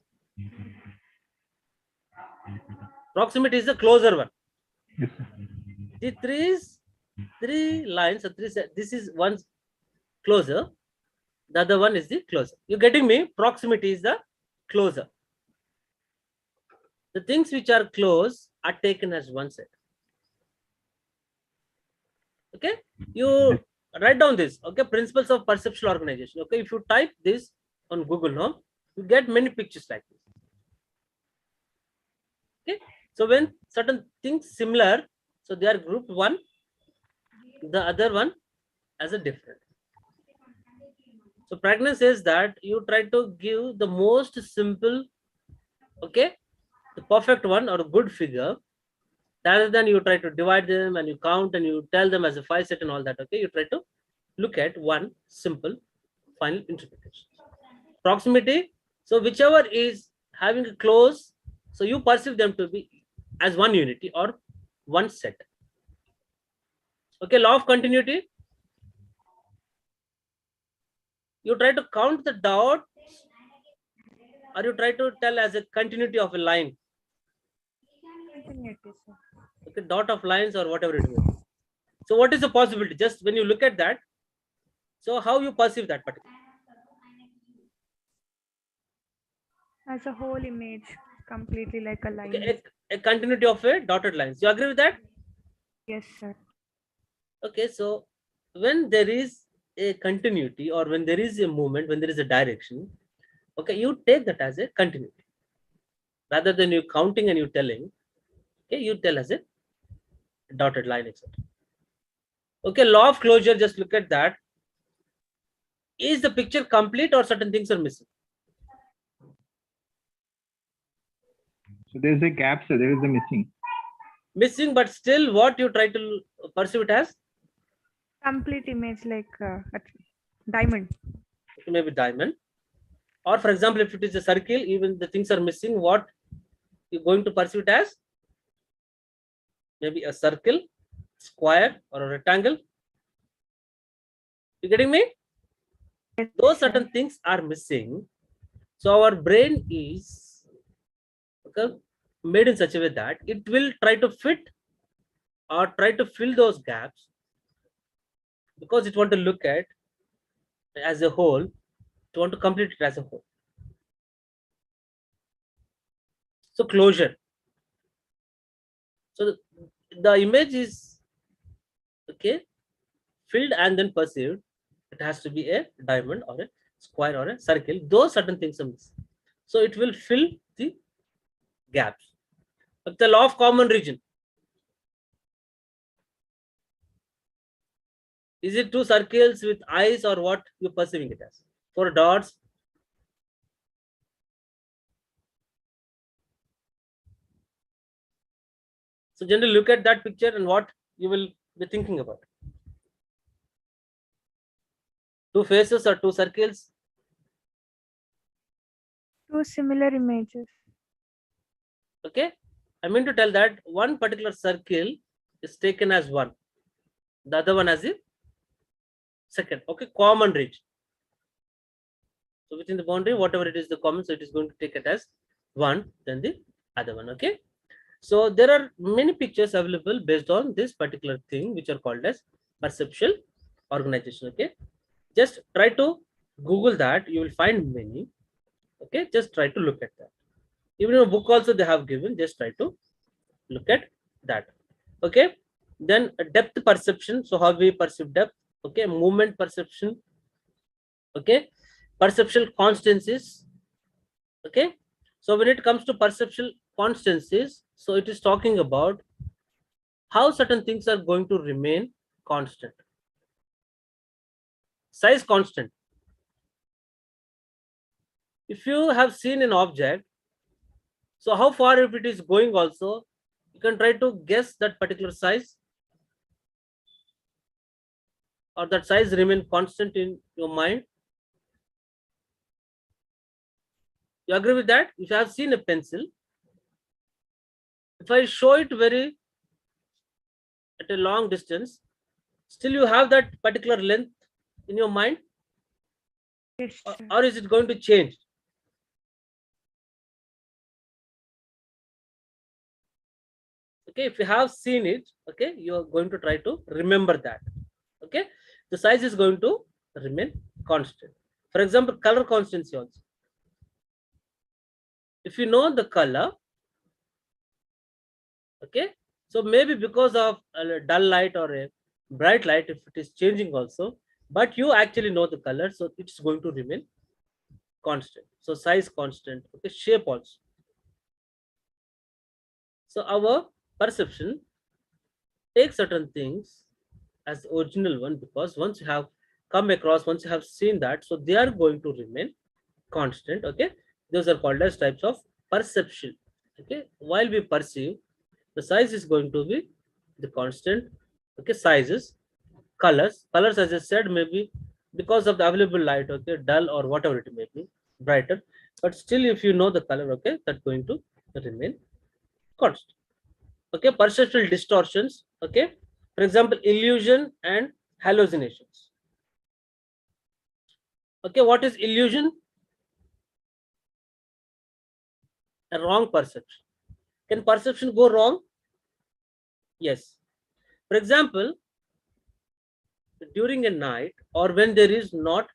Proximity is the closer one. Yes, sir. The three lines, this is one closer, the other one is the closer. You getting me? Proximity is the closer. The things which are close are taken as one set. Okay, you write down this. Okay, principles of perceptual organization. Okay, if you type this on Google now, you get many pictures like this. Okay, so when certain things similar, so they are grouped one, the other one as a different. So Pragna says that you try to give the most simple, okay, the perfect one or a good figure, rather than you try to divide them and you count and you tell them as a 5 set and all that. Okay, you try to look at one simple final interpretation. Proximity, so whichever is having a close, so you perceive them to be as one unity or one set. Okay, law of continuity, you try to count the dots or you try to tell as a continuity of a line. Continuity, sir. Okay, dot of lines or whatever it is. So what is the possibility? Just when you look at that, so how you perceive that particular? As a whole image, completely like a line. Okay, a continuity of a dotted lines. You agree with that? Yes, sir. Okay, so when there is a continuity or when there is a movement, when there is a direction, okay, you take that as a continuity. Rather than you counting and you telling, okay, you tell as a dotted line, etc. Okay, law of closure, just look at that. Is the picture complete or certain things are missing? So there is a gap, so there is a missing. Missing, but still what you try to perceive it as? Complete image like a diamond. Maybe diamond. Or for example, if it is a circle, even the things are missing, what you're going to perceive it as? Maybe a circle, square, or a rectangle. You getting me? Yes, Those sir. certain things are missing. So our brain is okay, made in such a way that it will try to fit or try to fill those gaps because it want to look at as a whole, it want to complete it as a whole. So closure. So the image is okay filled and then perceived. It has to be a diamond or a square or a circle. Those certain things are missing. So it will fill the gaps. But the law of common region. Is it 2 circles with eyes or what you're perceiving it as? 4 dots. So generally look at that picture and what you will be thinking about. 2 faces or 2 circles? Two similar images. Okay, I mean to tell that one particular circle is taken as one, the other one as the second. Okay, common region. So within the boundary, whatever it is the common, so it is going to take it as one, then the other one. Okay. So there are many pictures available based on this particular thing, which are called as perceptual organization. Okay. Just try to Google that. You will find many. Okay. Just try to look at that. Even in a book also they have given. Just try to look at that. Okay. Then depth perception. So how we perceive depth. Okay. Movement perception. Okay. Perceptual constancies. Okay. So when it comes to perceptual constancies, so it is talking about how certain things are going to remain constant. Size constant. If you have seen an object, so how far if it is going also, you can try to guess that particular size, or that size remain constant in your mind. You agree with that? If you have seen a pencil, if I show it very at a long distance, still you have that particular length in your mind, Yes, sir. or is it going to change? Okay, if you have seen it, okay, you are going to try to remember that. Okay, the size is going to remain constant. For example, color constancy also. If you know the color, okay, so maybe because of a dull light or a bright light, if it is changing also, but you actually know the color, so it's going to remain constant. So size constant. Okay, shape also. So our perception takes certain things as the original one, because once you have come across, once you have seen that, so they are going to remain constant. Okay, those are called as types of perception. Okay, while we perceive, the size is going to be the constant. Okay, sizes, colors as I said, maybe because of the available light, okay, dull or whatever it may be, brighter, but still if you know the color, okay, that's going to remain constant. Okay, perceptual distortions. Okay, for example, illusion and hallucinations. Okay, what is illusion? A wrong perception. Can perception go wrong? Yes. For example, during a night, or when there is not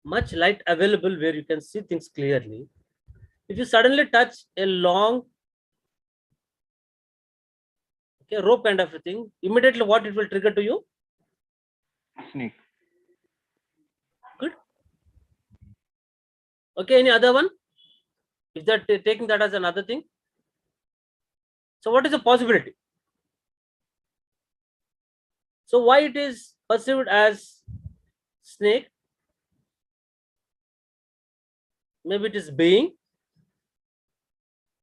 much light available where you can see things clearly, if you suddenly touch a long, okay, rope kind of a thing, immediately what it will trigger to you? Snake. Good. Okay, any other one? Is that taking that as another thing? So what is the possibility? So why it is perceived as snake? Maybe it is being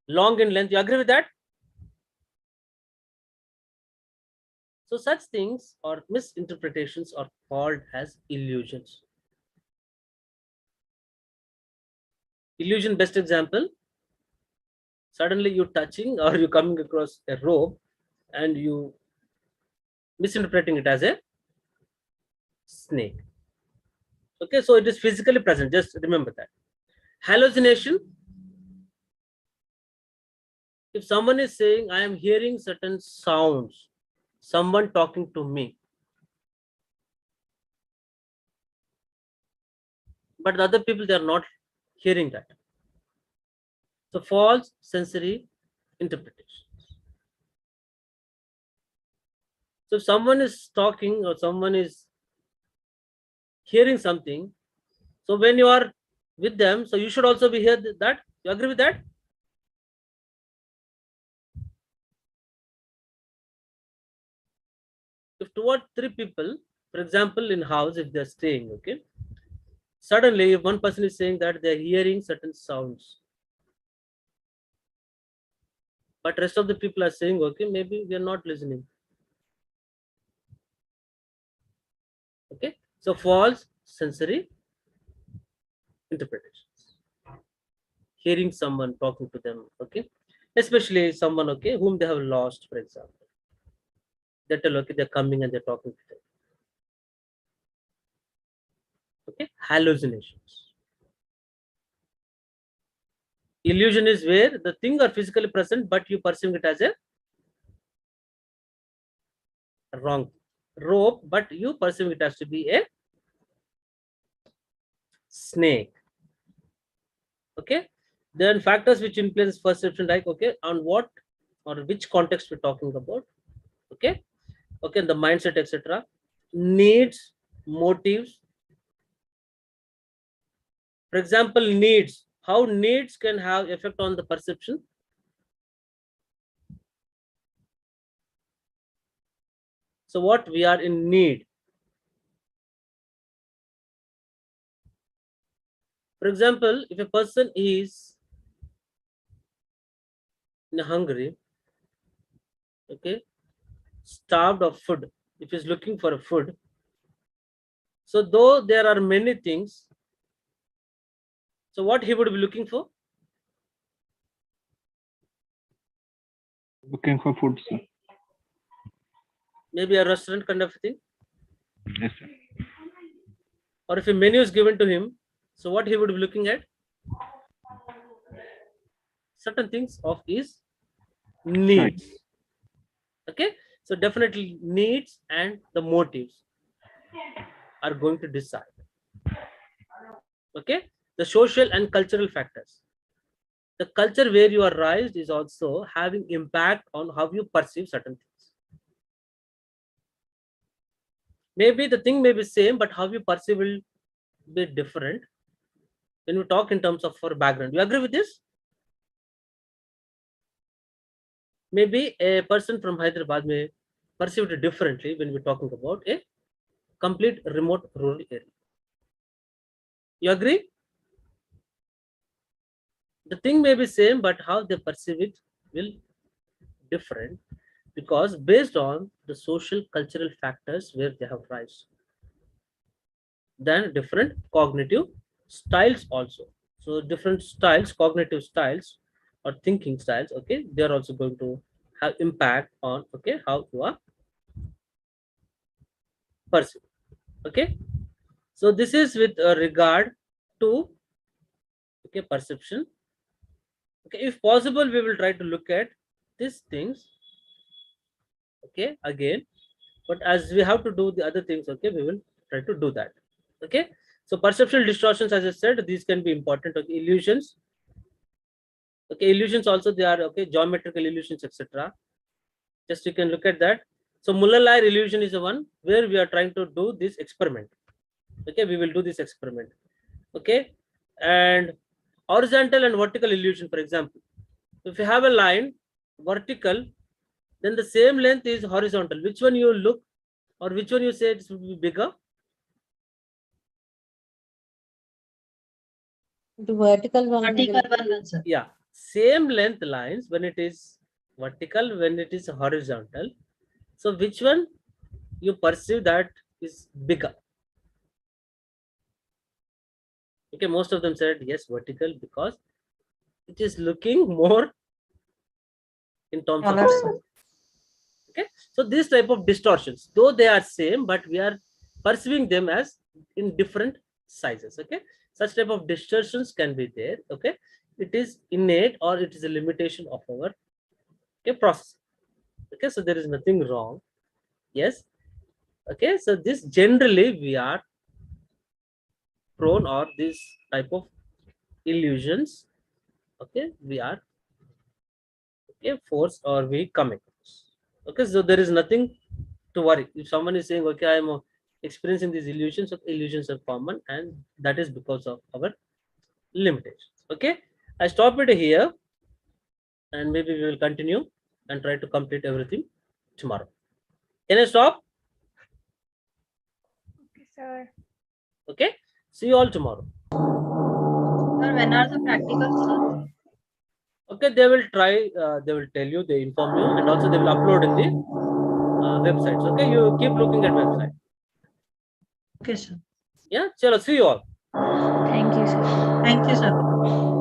long in length. You agree with that? So such things or misinterpretations are called as illusions. Illusion, best example. Suddenly you touching or you coming across a rope and you misinterpreting it as a snake. Okay, so it is physically present. Just remember that. Hallucination. If someone is saying, I am hearing certain sounds, someone talking to me, but the other people, they are not hearing that. So false sensory interpretation. So if someone is talking or someone is hearing something, so when you are with them, so you should also be hear that. You agree with that? If two or three people, for example, in house, if they're staying, okay, suddenly if one person is saying that they're hearing certain sounds, but rest of the people are saying, okay, maybe we are not listening. Okay, so false sensory interpretations. hearing someone talking to them, okay, especially someone, okay, whom they have lost, for example. They tell, okay, they're coming and they're talking to them. Okay, hallucinations. Illusion is where the thing are physically present, but you perceive it as a wrong rope, but you perceive it as to be a snake. Okay, then factors which influence perception, like, okay, on what or which context we're talking about. Okay, okay, the mindset, etc. Needs, motives. For example, needs. How needs can have effect on the perception. So what we are in need. For example, if a person is hungry, okay, starved of food, if he's looking for a food, so though there are many things, so what he would be looking for? Looking for food, sir. Maybe a restaurant kind of thing. Yes, sir. Or if a menu is given to him, so what he would be looking at? Certain things of his needs. Okay, so definitely needs and the motives are going to decide. Okay, the social and cultural factors. The culture where you are raised is also having impact on how you perceive certain things. Maybe the thing may be same, but how you perceive will be different when we talk in terms of our background. You agree with this? Maybe a person from Hyderabad may perceive it differently when we're talking about a complete remote rural area. You agree? The thing may be same, but how they perceive it will different, because based on the social cultural factors where they have rise. Then different cognitive styles also. So different styles, cognitive styles or thinking styles, okay, they're also going to have impact on, okay, how you are perceived. Okay, so this is with regard to, okay, perception. Okay, if possible, we will try to look at these things, okay, again, but as we have to do the other things, okay, we will try to do that. Okay, so perceptual distortions, as I said, these can be important. Okay, illusions. Okay, illusions also, they are, okay, geometrical illusions, etc. Just you can look at that. So Muller-Lyer illusion is the one where we are trying to do this experiment. Okay, we will do this experiment. Okay, and horizontal and vertical illusion, for example, if you have a line vertical, then the same length is horizontal. Which one you look, or which one you say it will be bigger? The vertical one. Vertical one, sir. Yeah, same length lines when it is vertical, when it is horizontal. So which one you perceive that is bigger? Okay, most of them said yes, vertical, because it is looking more in terms of Smaller, size. sir. Okay, so this type of distortions, though they are same, but we are perceiving them as in different sizes. Okay, such type of distortions can be there. Okay, it is innate or it is a limitation of our, okay, process. Okay, so there is nothing wrong. Yes. Okay, so this generally we are prone, or this type of illusions, okay, we are, okay, forced or we come across. Okay, so there is nothing to worry. If someone is saying, okay, I am experiencing these illusions, so illusions are common, and that is because of our limitations. Okay, I stop it here, and maybe we will continue and try to complete everything tomorrow. Can I stop? Okay, sir. Okay, see you all tomorrow. Sir, when are the practicals, sir? Okay, they will try, they will tell you, they inform you, and also they will upload in the websites. Okay, you keep looking at website. Okay, sir. Yeah, chalo, see you all. Thank you, sir. Thank you, sir.